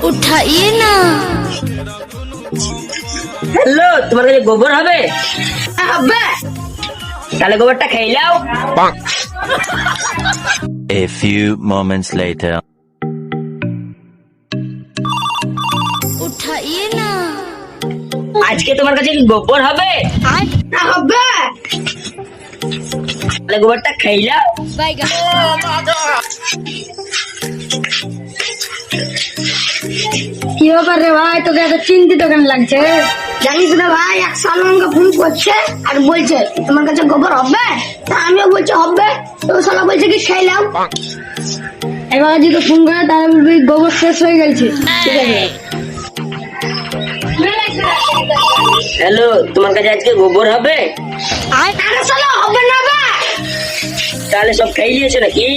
उठाइए ना। হ্যালো, তোমার কাছে গোবর হবে? হবে। তাহলে গোবরটা খেয়ে নাও। A few moments later. उठाइए ना। আজকে তোমার কাছে কি গোবর হবে? হবে। তাহলে গোবরটা খেয়ে নাও। কি ব্যাপার রে ভাই, তোকে এত চিন্তিত কেন লাগছে? জানিস না ভাই, এক সাল আমাকে ফোন করছে আর বলছে তোমার কাছে গোবর হবে। তা আমিও বলছি হবে, তো সালা বলছে কি খেলাম। এবার যদি ফোন করে তাহলে বলবি গোবর শেষ হয়ে গেছে। ঠিক আছে। হ্যালো, তোমার কাছে আজকে গোবর হবে? আরে সালা হবে না বা। তাহলে সব খেয়ে নিয়েছো নাকি?